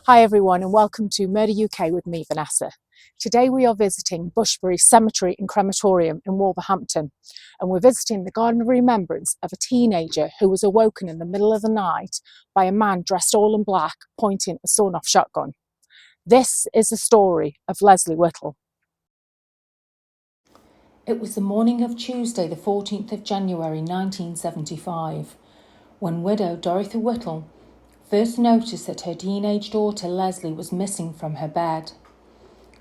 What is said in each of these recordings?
Hi everyone and welcome to Murder UK with me, Vanessa. Today we are visiting Bushbury Cemetery and Crematorium in Wolverhampton, and we're visiting the garden of remembrance of a teenager who was awoken in the middle of the night by a man dressed all in black pointing a sawn-off shotgun. This is the story of Lesley Whittle. It was the morning of Tuesday the 14th of January 1975 when widow Dorothy Whittle first noticed that her teenage daughter Lesley was missing from her bed.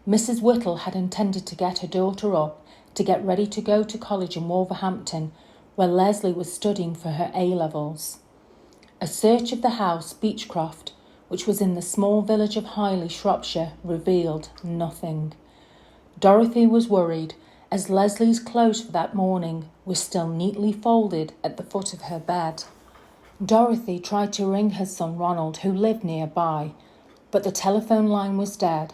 Mrs. Whittle had intended to get her daughter up to get ready to go to college in Wolverhampton, where Lesley was studying for her A-levels. A search of the house, Beechcroft, which was in the small village of Highley, Shropshire, revealed nothing. Dorothy was worried, as Lesley's clothes for that morning were still neatly folded at the foot of her bed. Dorothy tried to ring her son Ronald, who lived nearby, but the telephone line was dead,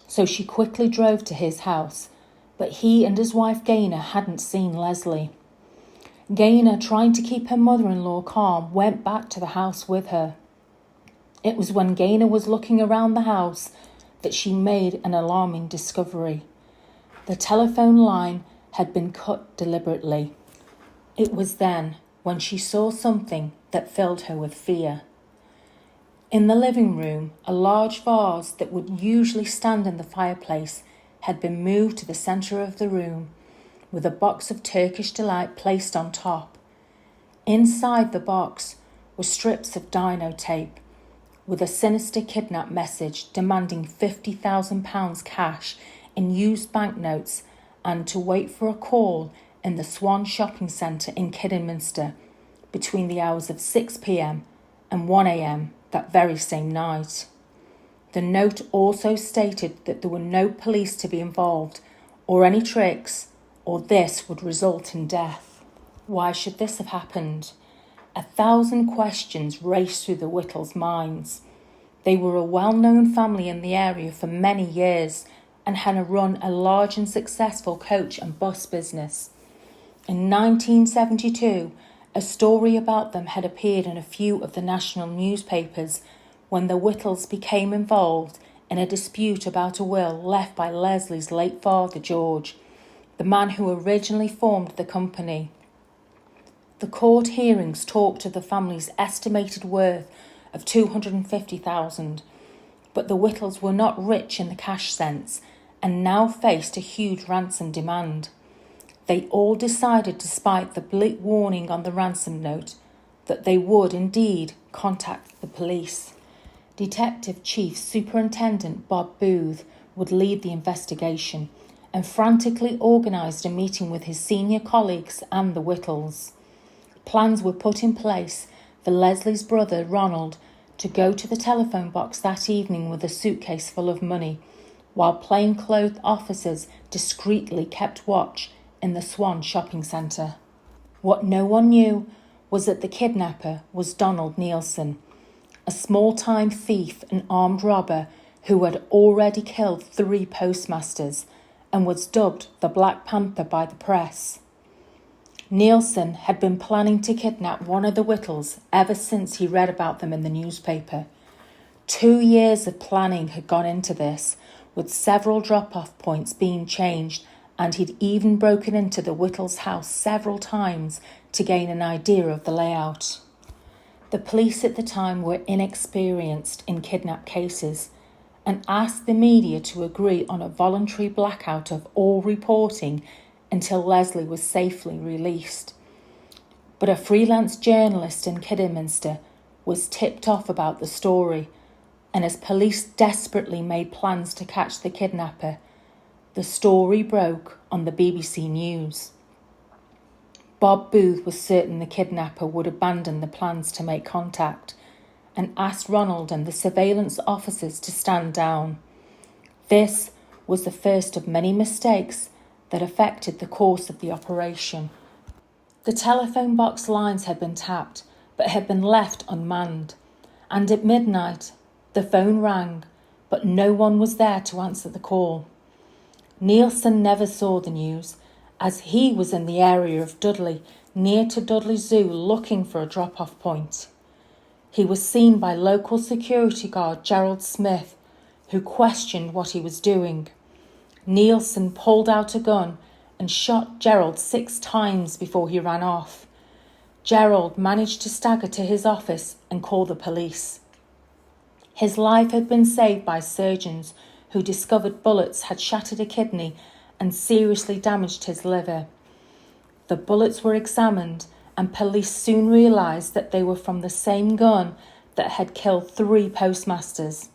so she quickly drove to his house, but he and his wife Gaynor hadn't seen Lesley. Gaynor, trying to keep her mother-in-law calm, went back to the house with her. It was when Gaynor was looking around the house that she made an alarming discovery. The telephone line had been cut deliberately. It was then when she saw something that filled her with fear. In the living room, a large vase that would usually stand in the fireplace had been moved to the centre of the room, with a box of Turkish Delight placed on top. Inside the box were strips of dino tape, with a sinister kidnap message demanding £50,000 cash in used banknotes and to wait for a call in the Swan Shopping Centre in Kidderminster between the hours of 6 p.m. and 1 a.m. that very same night. The note also stated that there were no police to be involved or any tricks, or this would result in death. Why should this have happened? 1,000 questions raced through the Whittles' minds. They were a well-known family in the area for many years and had run a large and successful coach and bus business. In 1972, a story about them had appeared in a few of the national newspapers when the Whittles became involved in a dispute about a will left by Lesley's late father, George, the man who originally formed the company. The court hearings talked of the family's estimated worth of $250,000, but the Whittles were not rich in the cash sense and now faced a huge ransom demand. They all decided, despite the bleak warning on the ransom note, that they would indeed contact the police. Detective Chief Superintendent Bob Booth would lead the investigation and frantically organised a meeting with his senior colleagues and the Whittles. Plans were put in place for Lesley's brother Ronald to go to the telephone box that evening with a suitcase full of money, while plainclothes officers discreetly kept watch in the Swan Shopping Centre. What no one knew was that the kidnapper was Donald Nielsen, a small-time thief and armed robber who had already killed 3 postmasters and was dubbed the Black Panther by the press. Nielsen had been planning to kidnap one of the Whittles ever since he read about them in the newspaper. 2 years of planning had gone into this, with several drop-off points being changed, and he'd even broken into the Whittles' house several times to gain an idea of the layout. The police at the time were inexperienced in kidnap cases and asked the media to agree on a voluntary blackout of all reporting until Lesley was safely released. But a freelance journalist in Kidderminster was tipped off about the story, and as police desperately made plans to catch the kidnapper, the story broke on the BBC News. Bob Booth was certain the kidnapper would abandon the plans to make contact and asked Ronald and the surveillance officers to stand down. This was the first of many mistakes that affected the course of the operation. The telephone box lines had been tapped but had been left unmanned, and at midnight the phone rang, but no one was there to answer the call. Nielsen never saw the news, as he was in the area of Dudley, near to Dudley Zoo, looking for a drop-off point. He was seen by local security guard Gerald Smith, who questioned what he was doing. Nielsen pulled out a gun and shot Gerald 6 times before he ran off. Gerald managed to stagger to his office and call the police. His life had been saved by surgeons who discovered bullets had shattered a kidney and seriously damaged his liver. The bullets were examined and police soon realised that they were from the same gun that had killed 3 postmasters.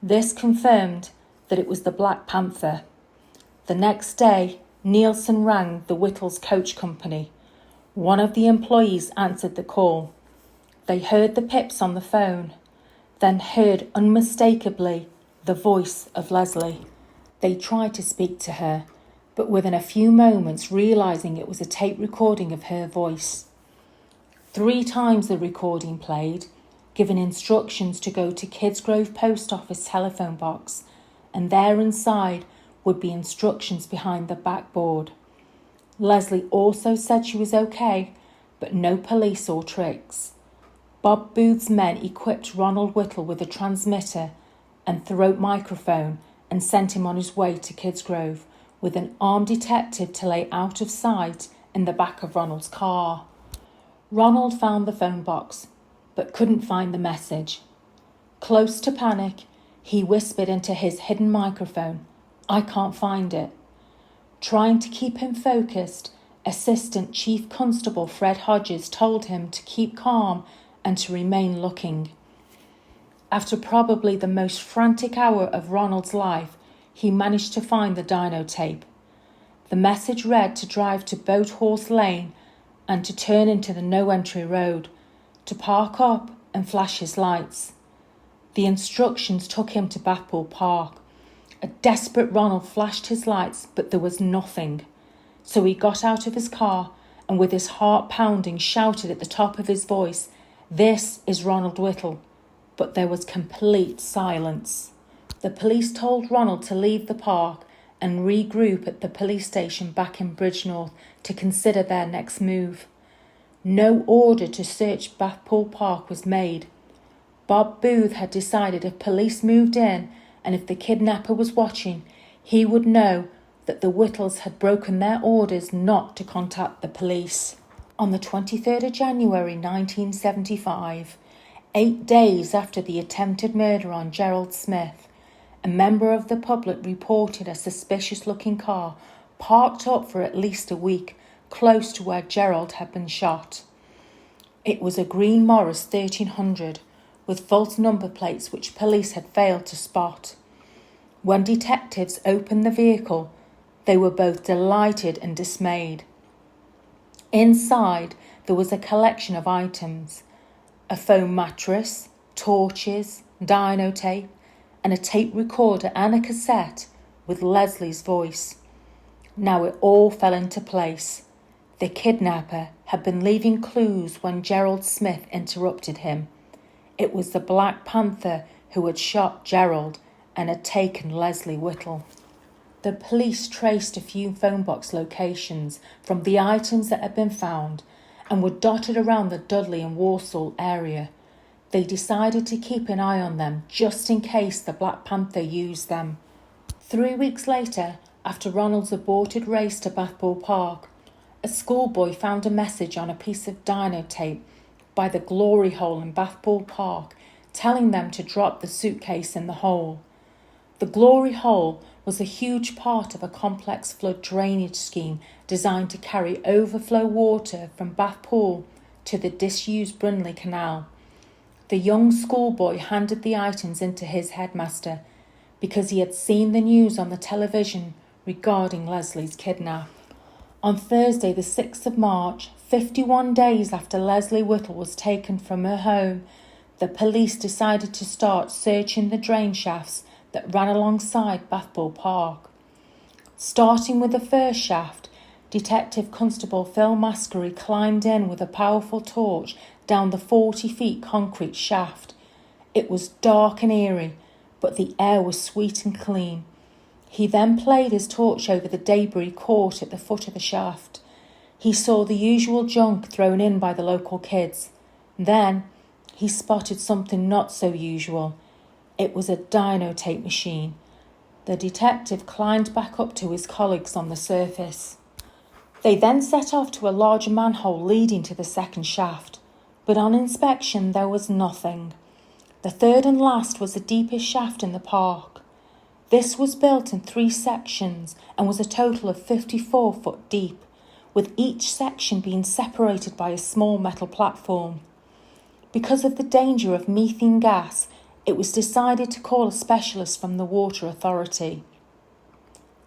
This confirmed that it was the Black Panther. The next day, Nielsen rang the Whittle's coach company. One of the employees answered the call. They heard the pips on the phone, then heard unmistakably the voice of Lesley. They tried to speak to her, but within a few moments realising it was a tape recording of her voice. 3 times the recording played, giving instructions to go to Kidsgrove Post Office telephone box, and there inside would be instructions behind the backboard. Lesley also said she was okay, but no police or tricks. Bob Booth's men equipped Ronald Whittle with a transmitter and throat microphone and sent him on his way to Kidsgrove with an armed detective to lay out of sight in the back of Ronald's car. Ronald found the phone box, but couldn't find the message. Close to panic, he whispered into his hidden microphone, "I can't find it." Trying to keep him focused, Assistant Chief Constable Fred Hodges told him to keep calm and to remain looking. After probably the most frantic hour of Ronald's life, he managed to find the dyno tape. The message read to drive to Boat Horse Lane and to turn into the no-entry road, to park up and flash his lights. The instructions took him to Bathpool Park. A desperate Ronald flashed his lights, but there was nothing. So he got out of his car and with his heart pounding shouted at the top of his voice, "This is Ronald Whittle." But there was complete silence. The police told Ronald to leave the park and regroup at the police station back in Bridgnorth to consider their next move. No order to search Bathpool Park was made. Bob Booth had decided if police moved in and if the kidnapper was watching, he would know that the Whittles had broken their orders not to contact the police. On the 23rd of January 1975, 8 days after the attempted murder on Gerald Smith, a member of the public reported a suspicious-looking car parked up for at least a week close to where Gerald had been shot. It was a green Morris 1300 with false number plates which police had failed to spot. When detectives opened the vehicle, they were both delighted and dismayed. Inside, there was a collection of items: a foam mattress, torches, dyno tape, and a tape recorder and a cassette with Lesley's voice. Now it all fell into place. The kidnapper had been leaving clues when Gerald Smith interrupted him. It was the Black Panther who had shot Gerald and had taken Lesley Whittle. The police traced a few phone box locations from the items that had been found and were dotted around the Dudley and Walsall area. They decided to keep an eye on them just in case the Black Panther used them. 3 weeks later, after Ronald's aborted race to Bathpool Park, a schoolboy found a message on a piece of dyno tape by the glory hole in Bathpool Park telling them to drop the suitcase in the hole. The glory hole was a huge part of a complex flood drainage scheme designed to carry overflow water from Bathpool to the disused Brindley Canal. The young schoolboy handed the items into his headmaster because he had seen the news on the television regarding Lesley's kidnap. On Thursday, the 6th of March, 51 days after Lesley Whittle was taken from her home, the police decided to start searching the drain shafts that ran alongside Bathpool Park. Starting with the first shaft, Detective Constable Phil Maskery climbed in with a powerful torch down the 40 feet concrete shaft. It was dark and eerie, but the air was sweet and clean. He then played his torch over the debris caught at the foot of the shaft. He saw the usual junk thrown in by the local kids. Then he spotted something not so usual. It was a dino tape machine. The detective climbed back up to his colleagues on the surface. They then set off to a larger manhole leading to the second shaft, but on inspection there was nothing. The third and last was the deepest shaft in the park. This was built in 3 sections and was a total of 54 foot deep, with each section being separated by a small metal platform. Because of the danger of methane gas, it was decided to call a specialist from the Water Authority.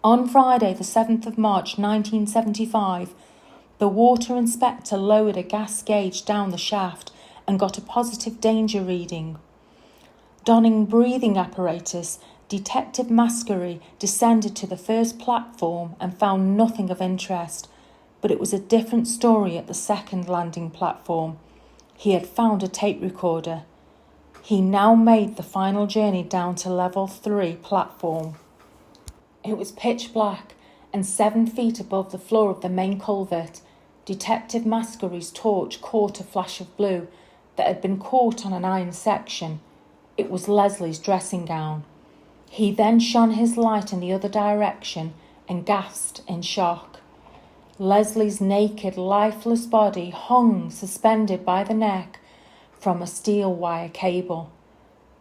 On Friday, the 7th of March 1975, the water inspector lowered a gas gauge down the shaft and got a positive danger reading. Donning breathing apparatus, Detective Mascari descended to the first platform and found nothing of interest, but it was a different story at the second landing platform. He had found a tape recorder. He now made the final journey down to level 3 platform. It was pitch black, and 7 feet above the floor of the main culvert, Detective Mascari's torch caught a flash of blue that had been caught on an iron section. It was Lesley's dressing gown. He then shone his light in the other direction and gasped in shock. Lesley's naked, lifeless body hung suspended by the neck from a steel wire cable.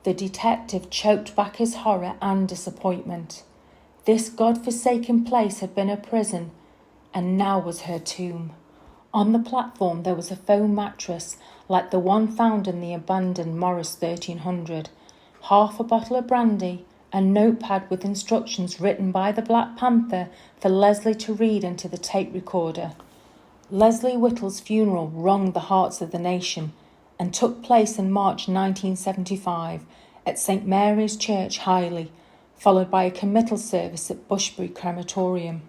The detective choked back his horror and disappointment. This God-forsaken place had been a prison, and now was her tomb. On the platform there was a foam mattress like the one found in the abandoned Morris 1300, half a bottle of brandy, a notepad with instructions written by the Black Panther for Lesley to read into the tape recorder. Lesley Whittle's funeral wrung the hearts of the nation and took place in March 1975 at St Mary's Church, Highley, followed by a committal service at Bushbury Crematorium.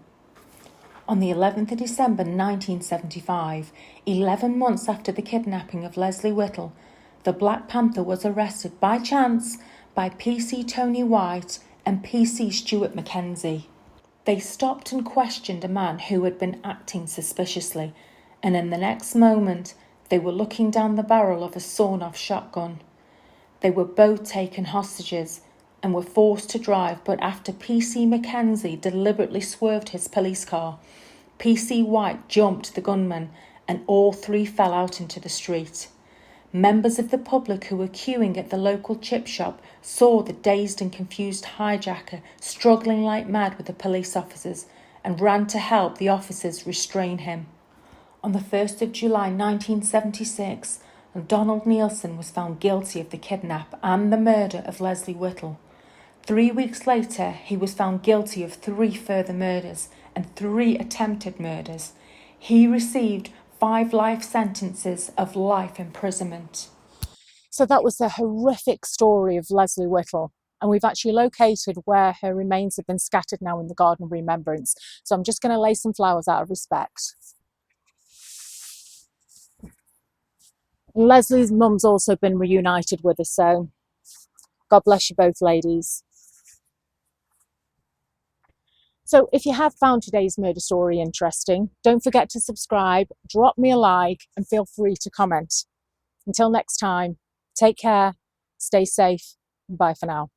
On the 11th of December 1975, 11 months after the kidnapping of Lesley Whittle, the Black Panther was arrested by chance by PC Tony White and PC Stuart Mackenzie. They stopped and questioned a man who had been acting suspiciously, and in the next moment they were looking down the barrel of a sawn-off shotgun. They were both taken hostages and were forced to drive, but after PC Mackenzie deliberately swerved his police car, PC White jumped the gunman and all 3 fell out into the street. Members of the public who were queuing at the local chip shop saw the dazed and confused hijacker struggling like mad with the police officers and ran to help the officers restrain him. On the 1st of July 1976, Donald Nielsen was found guilty of the kidnap and the murder of Lesley Whittle. 3 weeks later, he was found guilty of 3 further murders and 3 attempted murders. He received 5 life sentences of life imprisonment. So that was the horrific story of Lesley Whittle. And we've actually located where her remains have been scattered now in the Garden of Remembrance. So I'm just going to lay some flowers out of respect. Lesley's mum's also been reunited with us, so God bless you both, ladies. So if you have found today's murder story interesting, don't forget to subscribe, drop me a like, and feel free to comment. Until next time, take care, stay safe, and bye for now.